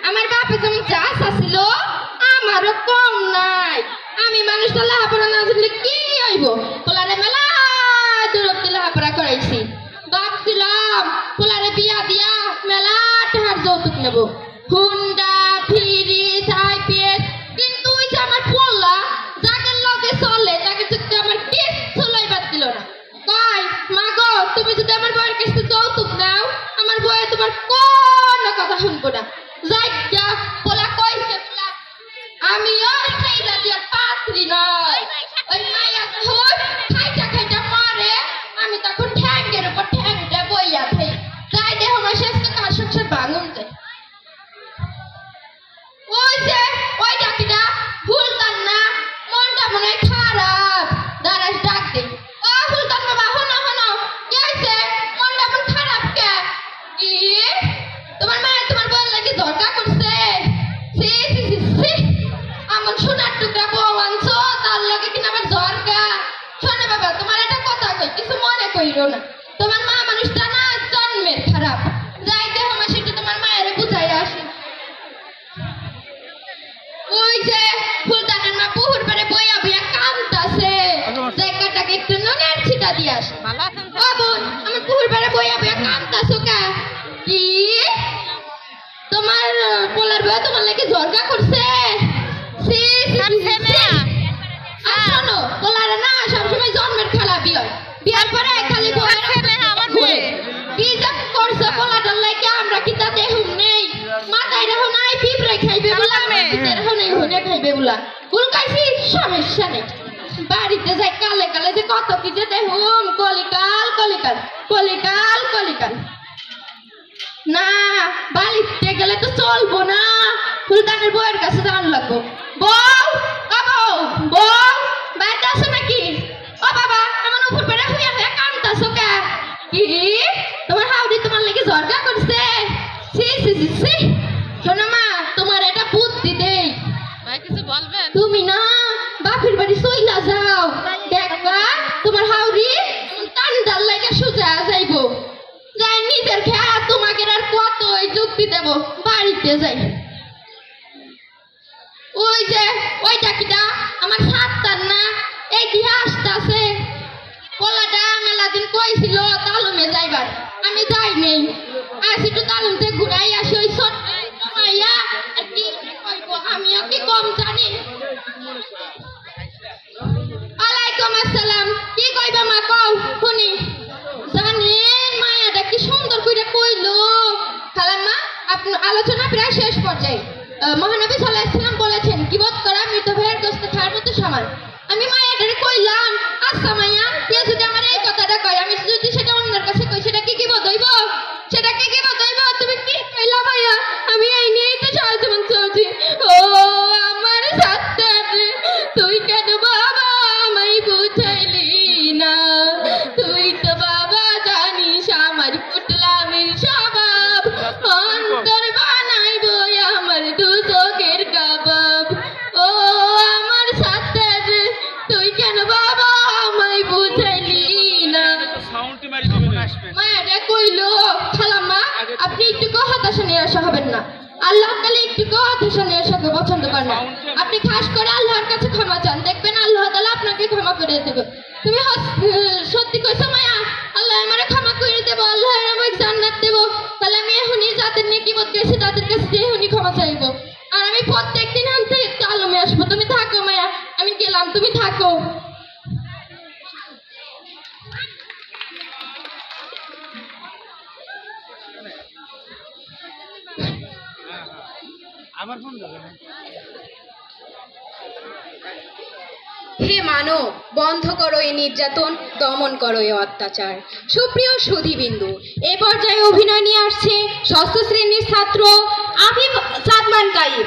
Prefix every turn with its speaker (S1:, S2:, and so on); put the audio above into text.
S1: আমার বাপে যেমন চাষ আসছিল আমারও কম নাই। আমি মানুষটা লেহাপড়া না জানলে কি হইব, পোলারে মেলা দূরত্ব লেহাপড়া করাইছি। ভাবছিলাম পোলারে বিয়া দিয়া মেলা টাকার যৌতুক নেব, হুন্ডা ফ্রিজ আইপিএস, কিন্তু ওই যে আমার পোলা যাকে লগে চলে তাকে যদি আমার কিচ্ছু লইবার দিল না। কয় মা গো, তুমি যদি আমার বউয়ের কাছে যৌতুক নাও আমার বউয়ে তোমার কোনো কথা শুনবো না। যাইয়া পোলা কইছে পোলা আমিও সেইটা দিয়ে পাত্রী নয়, ওই মাইয়া যখন খাইটা খাইটা মারে আমি তখন ঠ্যাঙ্গের উপর ঠ্যাংটা বইয়া থাই। যাই দেহ আমার শেষ তো কার সংসার ভাঙুন যায়। ওই যে ওই ডাকিটা ভুলতাম না, মনটা মনে হয় খারাপ, দাঁড়াস ডাক দেই। ও ভুলতাম না বা হনো হনো কি হয়েছে, মনটা মন খারাপ কে? কি তোমার মায়ের তোমার বল লাগে ঝগড়া করছে? সি সি সি সি, আমার সোনার টুকরা বউ আনছো তার লগে কিনা আমার ঝগড়া? শোনে বাবা, তোমার একটা কথা কই, কিছু মনে কইরো না। তোমার মা মানুষটা না জন্মের খারাপ। যাই দেহ আমার সেটা তোমার মায়ের বুঝাই আসে। ওই যে ফুলদানের মা পুকুর পাড়ে বইয়া বইয়া কাঁদতাছে, জায়গাটাকে একটু নুনের ছিটা দিয়ে আসে। ও বোন, আমার পুকুর পাড়ে বইয়া বইয়া কাঁদতাছো কে? কি তোমার পোলার বউ তোমার লাগে ঝগড়া করছে? সি শোনো, পোলারে না সবসময় জন্মের খেলা বিয়ে, বিয়ার পরে খালি কি যে করছে পোলাটার লাগে আমরা কি তা দেহুম নেই? মাথায় রাখো নাই পিঁপড়ে খাইবে বলা, রাখো নাই হুনে খাইবে বলা, ভুল খাইছি সমস্যা নেই। বাড়িতে যাই কালে কালে যে কত কি যে দেহুম, কলিকাল কলিকাল কলিকাল কলিকাল। না বাড়িতে গেলে তো চলবো না, ফুলদানের বউয়ের কাছে যাওয়ার লাগবো। বউ ও বউ, বউ বাড়িতে আসো নাকি? ও বাবা, আমার উপর বেড়া হইয়া হইয়া কাঁদতাছো কে? কি তোমার হাউদি তোমার লেগে ঝগড়া করছে? সি সি সি সি, শোনো মা, তোমার এটা বুদ্ধি দেই, কিছু বলবেন? তুমি না বাপের বাড়ি চইলা যাও, দেখবা তোমার হাউরি টান্ডার লাগে সোজা যাইবো। যাই নিজের খেয়া তোমাকে আর কত যুক্তি দেব, বাড়িতে যাই। ওই যে ওই ডাকিটা আমার সাতটার না এই দিয়ে আসতেছে, পোলাটা মেলা দিন কইছিল তালুমে যাইবার, আমি যাই নেই। আজ একটু তালুমতে ঘুরাই আসি, ওই ছোট্ট মাইয়া আর কি কইব, আমিও কি কম জানি। ওয়ালাইকুম আসসালাম, কি কইবা মা কও শুনি। জানেন মায়াটা কি সুন্দর করে কইলো। খালাম্মা, আপনার আলোচনা প্রায় শেষ পর্যায়ে। মহানবী সাল্লাল্লাহু আলাইহি ওয়াসাল্লাম বলেছেন কিবত করা মৃত ভাইয়ের গোশত খাওয়ার মতো সমান। আমি মায়াটারে কইলাম, আচ্ছা মাইয়া, কে যদি আমার এই কথাটা কয়, আমি যদি সেটা অন্যের কাছে কই, সেটা কি কিবত হইব? সেটা কি কিবত হইব? তুমি কি কইলা মাইয়া? আমি এই নিয়েই তো সারা জীবন চলছি। ও আমার সাথে তুই কেন বাবা আমায় বুঝাইলি না? তুই তো বাবা জানিস আমার কুটলামের স্বভাব, অন্তর বানাইব আমার দুচোখের কাবাব। ও আমার সাথে তুই কেন বাবা আমায় বুঝাইলি না? মায়েরা কইলো, খালাম্মা আপনি একটু হতাশা নিরাশা হবেন না, আল্লাহ তাআলা একটু হতাশা নিরাশাকে পছন্দ করেন না। আপনি খাস করে আল্লাহর কাছে ক্ষমা চান, দেখবেন আল্লাহ তাআলা আপনাকে ক্ষমা করে দেবে। তুমি সত্যি কইছো মায়া, আল্লাহ আমারে ক্ষমা করে দেব, আল্লাহ আমাকে জান্নাত দেব। তাহলে আমি এখনই যাদের নিয়ে কিবত গেছি তাদের কাছে এখনই ক্ষমা চাইবো, আর আমি প্রত্যেকদিন আনতে তালুমে আসবো। তুমি থাকো মায়া, আমি গেলাম, তুমি থাকো।
S2: হে মানব, বন্ধ করো এই নির্যাতন, দমন করো এই অত্যাচার। সুপ্রিয় সুধীবিন্দু, এ পর্যায়ে অভিনয় নিয়ে আসছে ষষ্ঠ শ্রেণীর ছাত্র আফিফ সাদমান কাইফ।